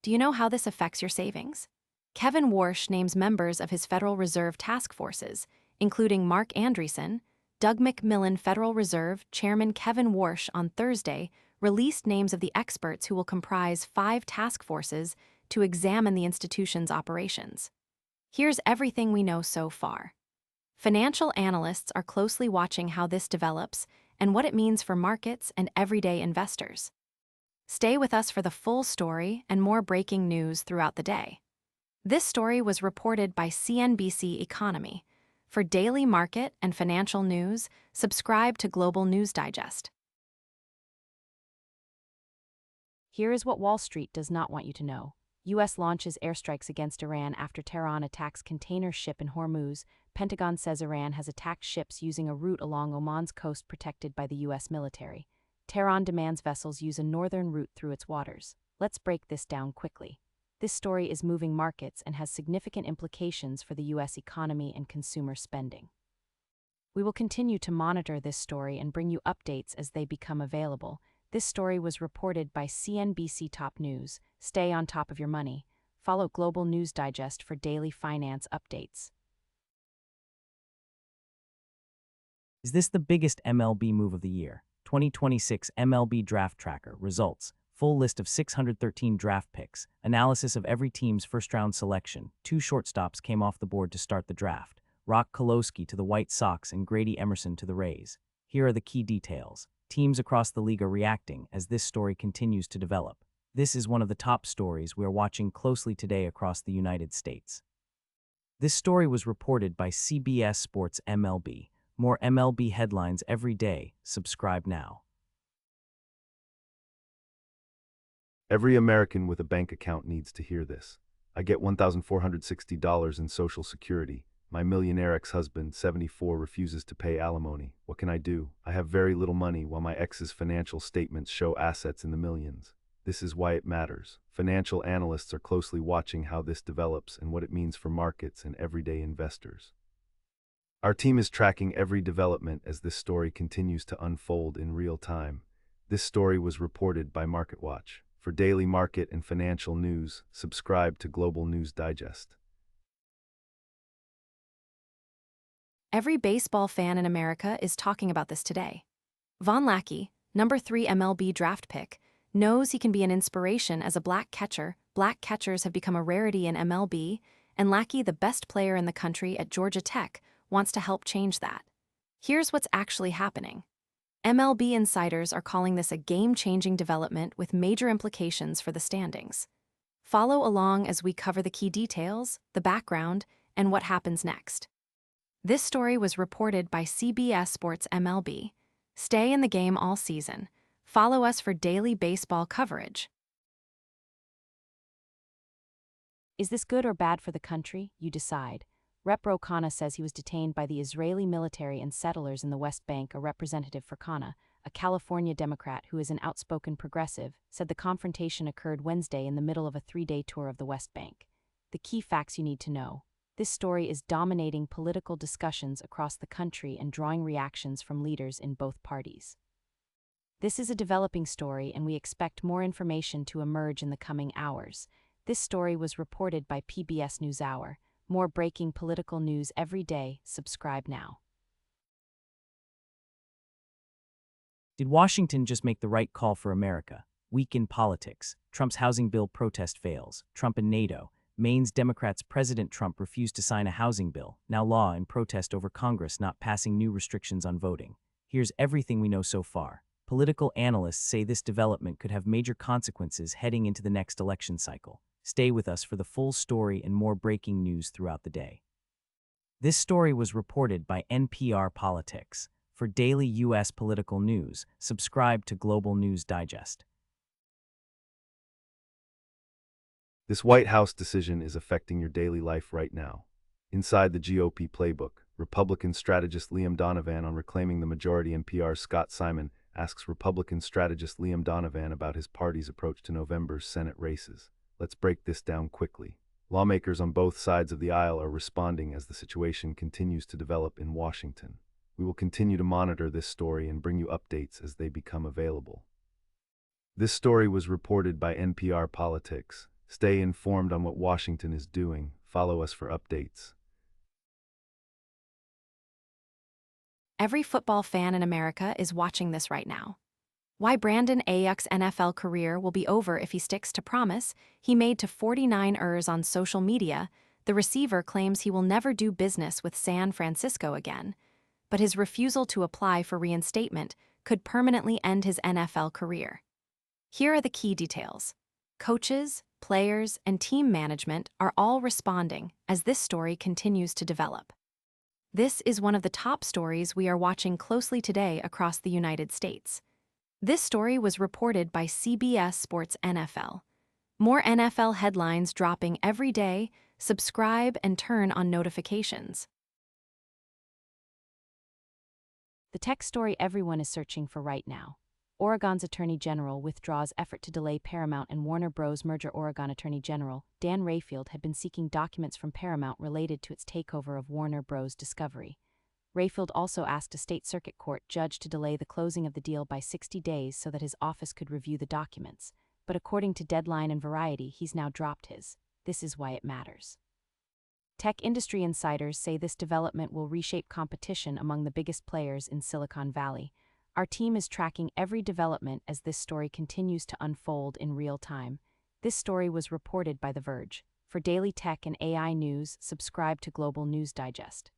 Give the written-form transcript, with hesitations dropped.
Do you know how this affects your savings? Kevin Warsh names members of his Federal Reserve task forces, including Mark Andreessen. Doug McMillon Federal Reserve Chairman Kevin Warsh on Thursday released names of the experts who will comprise 5 task forces to examine the institution's operations. Here's everything we know so far. Financial analysts are closely watching how this develops and what it means for markets and everyday investors. Stay with us for the full story and more breaking news throughout the day. This story was reported by CNBC Economy. For daily market and financial news, subscribe to Global News Digest. Here is what Wall Street does not want you to know. U.S. launches airstrikes against Iran after Tehran attacks container ship in Hormuz. Pentagon says Iran has attacked ships using a route along Oman's coast protected by the U.S. military. Tehran demands vessels use a northern route through its waters. Let's break this down quickly. This story is moving markets and has significant implications for the U.S. economy and consumer spending. We will continue to monitor this story and bring you updates as they become available. This story was reported by CNBC Top News. Stay on top of your money. Follow Global News Digest for daily finance updates. Is this the biggest MLB move of the year? 2026 MLB Draft Tracker results. Full list of 613 draft picks, analysis of every team's first-round selection. 2 shortstops came off the board to start the draft. Rock Kolosky to the White Sox and Grady Emerson to the Rays. Here are the key details. Teams across the league are reacting as this story continues to develop. This is one of the top stories we are watching closely today across the United States. This story was reported by CBS Sports MLB. More MLB headlines every day. Subscribe now. Every American with a bank account needs to hear this. I get $1,460 in Social Security. My millionaire ex-husband, 74, refuses to pay alimony. What can I do? I have very little money while my ex's financial statements show assets in the millions. This is why it matters. Financial analysts are closely watching how this develops and what it means for markets and everyday investors. Our team is tracking every development as this story continues to unfold in real time. This story was reported by MarketWatch. For daily market and financial news, subscribe to Global News Digest. Every baseball fan in America is talking about this today. Von Lackey, number 3 MLB draft pick, knows he can be an inspiration as a black catcher. Black catchers have become a rarity in MLB, and Lackey, the best player in the country at Georgia Tech, wants to help change that. Here's what's actually happening. MLB insiders are calling this a game-changing development with major implications for the standings. Follow along as we cover the key details, the background, and what happens next. This story was reported by CBS Sports MLB. Stay in the game all season. Follow us for daily baseball coverage. Is this good or bad for the country? You decide. Rep. Ro says he was detained by the Israeli military and settlers in the West Bank. A representative for Khanna, a California Democrat who is an outspoken progressive, said the confrontation occurred Wednesday in the middle of a 3-day tour of the West Bank. The key facts you need to know. This story is dominating political discussions across the country and drawing reactions from leaders in both parties. This is a developing story, and we expect more information to emerge in the coming hours. This story was reported by PBS NewsHour. More breaking political news every day. Subscribe now. Did Washington just make the right call for America? Week in politics. Trump's housing bill protest fails. Trump and NATO. Maine's Democrats. President Trump refused to sign a housing bill, now law, in protest over Congress not passing new restrictions on voting. Here's everything we know so far. Political analysts say this development could have major consequences heading into the next election cycle. Stay with us for the full story and more breaking news throughout the day. This story was reported by NPR Politics. For daily U.S. political news, subscribe to Global News Digest. This White House decision is affecting your daily life right now. Inside the GOP playbook, Republican strategist Liam Donovan on reclaiming the majority. NPR's Scott Simon asks Republican strategist Liam Donovan about his party's approach to November's Senate races. Let's break this down quickly. Lawmakers on both sides of the aisle are responding as the situation continues to develop in Washington. We will continue to monitor this story and bring you updates as they become available. This story was reported by NPR Politics. Stay informed on what Washington is doing. Follow us for updates. Every football fan in America is watching this right now. Why Brandon Ayuk's NFL career will be over if he sticks to promise he made to 49 ers on social media. The receiver claims he will never do business with San Francisco again, but his refusal to apply for reinstatement could permanently end his NFL career. Here are the key details. Coaches, players, and team management are all responding as this story continues to develop. This is one of the top stories we are watching closely today across the United States. This story was reported by CBS Sports NFL. More NFL headlines dropping every day. Subscribe and turn on notifications. The tech story everyone is searching for right now. Oregon's Attorney General withdraws effort to delay Paramount and Warner Bros. Merger. Oregon Attorney General Dan Rayfield had been seeking documents from Paramount related to its takeover of Warner Bros. Discovery. Rayfield also asked a state circuit court judge to delay the closing of the deal by 60 days so that his office could review the documents, but according to Deadline and Variety, he's now dropped his. This is why it matters. Tech industry insiders say this development will reshape competition among the biggest players in Silicon Valley. Our team is tracking every development as this story continues to unfold in real time. This story was reported by The Verge. For daily tech and AI news, subscribe to Global News Digest.